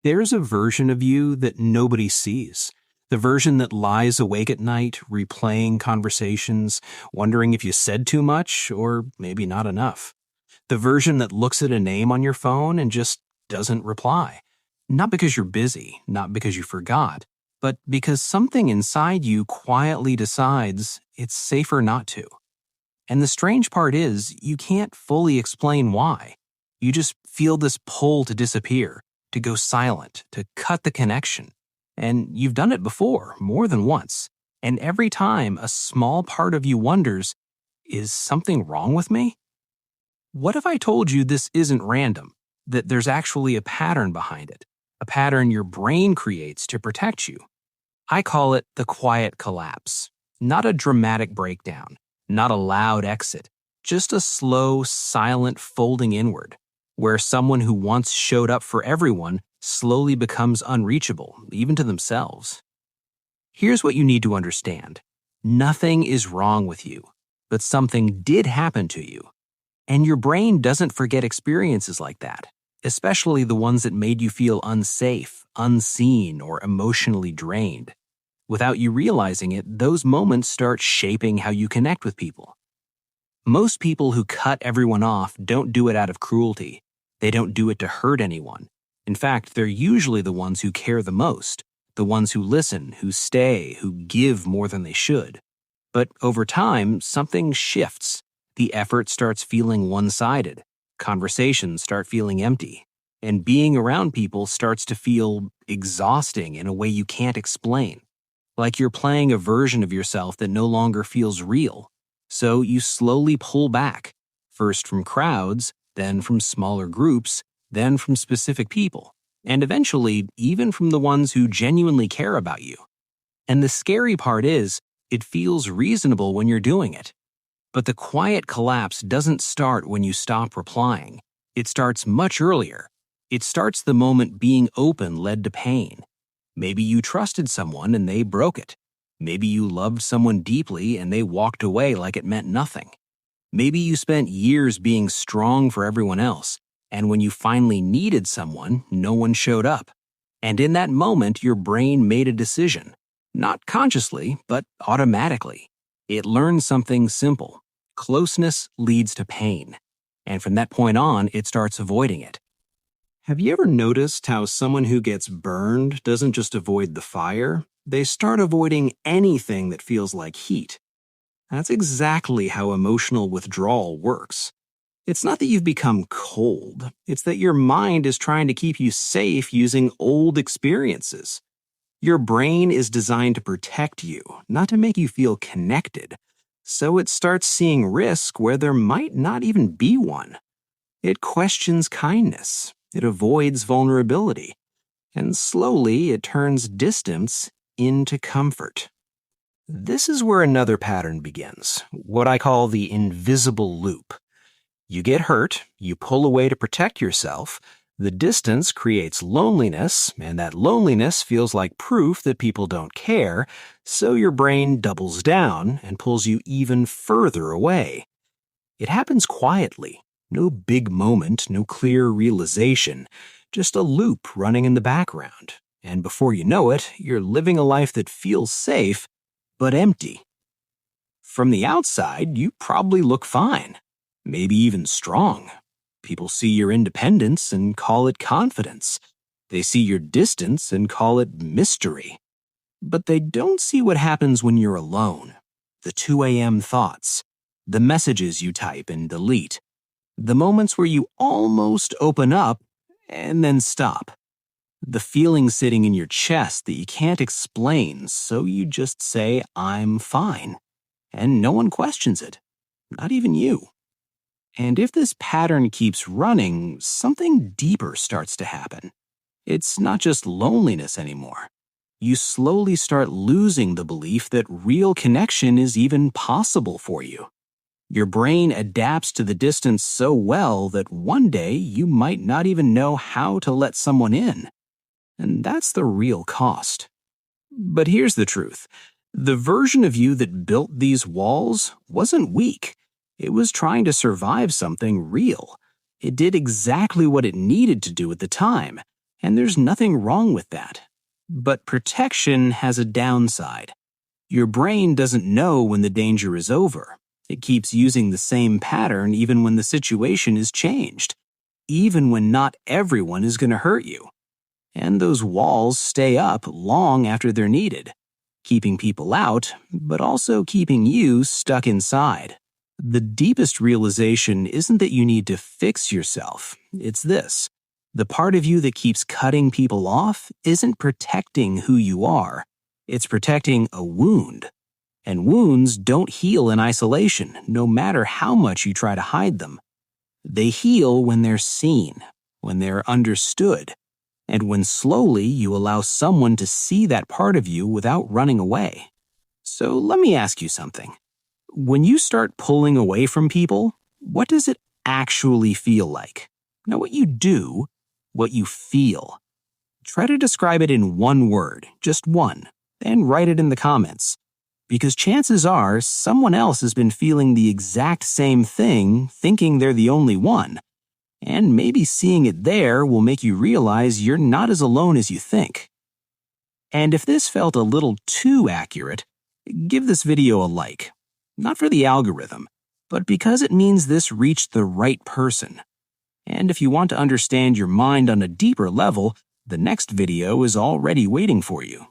There's a version of you that nobody sees. The version that lies awake at night, replaying conversations, wondering if you said too much or maybe not enough. The version that looks at a name on your phone and just doesn't reply. Not because you're busy, not because you forgot, but because something inside you quietly decides it's safer not to. And the strange part is, you can't fully explain why. You just feel this pull to disappear, to go silent, to cut the connection. And you've done it before, more than once. And every time, a small part of you wonders, is something wrong with me? What if I told you this isn't random, that there's actually a pattern behind it, a pattern your brain creates to protect you? I call it the quiet collapse. Not a dramatic breakdown, not a loud exit, just a slow, silent folding inward, where someone who once showed up for everyone slowly becomes unreachable, even to themselves. Here's what you need to understand. Nothing is wrong with you, but something did happen to you. And your brain doesn't forget experiences like that, especially the ones that made you feel unsafe, unseen, or emotionally drained. Without you realizing it, those moments start shaping how you connect with people. Most people who cut everyone off don't do it out of cruelty. They don't do it to hurt anyone. In fact, they're usually the ones who care the most, the ones who listen, who stay, who give more than they should. But over time, something shifts. The effort starts feeling one-sided. Conversations start feeling empty. And being around people starts to feel exhausting in a way you can't explain. Like you're playing a version of yourself that no longer feels real. So you slowly pull back, first from crowds, then from smaller groups, then from specific people, and eventually even from the ones who genuinely care about you. And the scary part is, it feels reasonable when you're doing it. But the quiet collapse doesn't start when you stop replying. It starts much earlier. It starts the moment being open led to pain. Maybe you trusted someone and they broke it. Maybe you loved someone deeply and they walked away like it meant nothing. Maybe you spent years being strong for everyone else, and when you finally needed someone, no one showed up. And in that moment, your brain made a decision. Not consciously, but automatically. It learned something simple. Closeness leads to pain. And from that point on, it starts avoiding it. Have you ever noticed how someone who gets burned doesn't just avoid the fire? They start avoiding anything that feels like heat. That's exactly how emotional withdrawal works. It's not that you've become cold. It's that your mind is trying to keep you safe using old experiences. Your brain is designed to protect you, not to make you feel connected. So it starts seeing risk where there might not even be one. It questions kindness. It avoids vulnerability. And slowly it turns distance into comfort. This is where another pattern begins, what I call the invisible loop. You get hurt, you pull away to protect yourself, the distance creates loneliness, and that loneliness feels like proof that people don't care, so your brain doubles down and pulls you even further away. It happens quietly, no big moment, no clear realization, just a loop running in the background, and before you know it, you're living a life that feels safe, but empty. From the outside, you probably look fine, maybe even strong. People see your independence and call it confidence. They see your distance and call it mystery. But they don't see what happens when you're alone. The 2 a.m. thoughts, the messages you type and delete, the moments where you almost open up and then stop. The feeling sitting in your chest that you can't explain, so you just say, "I'm fine." And no one questions it, not even you. And if this pattern keeps running, something deeper starts to happen. It's not just loneliness anymore. You slowly start losing the belief that real connection is even possible for you. Your brain adapts to the distance so well that one day you might not even know how to let someone in. And that's the real cost. But here's the truth. The version of you that built these walls wasn't weak. It was trying to survive something real. It did exactly what it needed to do at the time. And there's nothing wrong with that. But protection has a downside. Your brain doesn't know when the danger is over. It keeps using the same pattern even when the situation is changed, even when not everyone is going to hurt you. And those walls stay up long after they're needed, keeping people out, but also keeping you stuck inside. The deepest realization isn't that you need to fix yourself. It's this. The part of you that keeps cutting people off isn't protecting who you are. It's protecting a wound. And wounds don't heal in isolation, no matter how much you try to hide them. They heal when they're seen, when they're understood, and when slowly you allow someone to see that part of you without running away. So let me ask you something. When you start pulling away from people, what does it actually feel like? Not what you do, what you feel. Try to describe it in one word, just one, and write it in the comments. Because chances are someone else has been feeling the exact same thing, thinking they're the only one. And maybe seeing it there will make you realize you're not as alone as you think. And if this felt a little too accurate, give this video a like. Not for the algorithm, but because it means this reached the right person. And if you want to understand your mind on a deeper level, the next video is already waiting for you.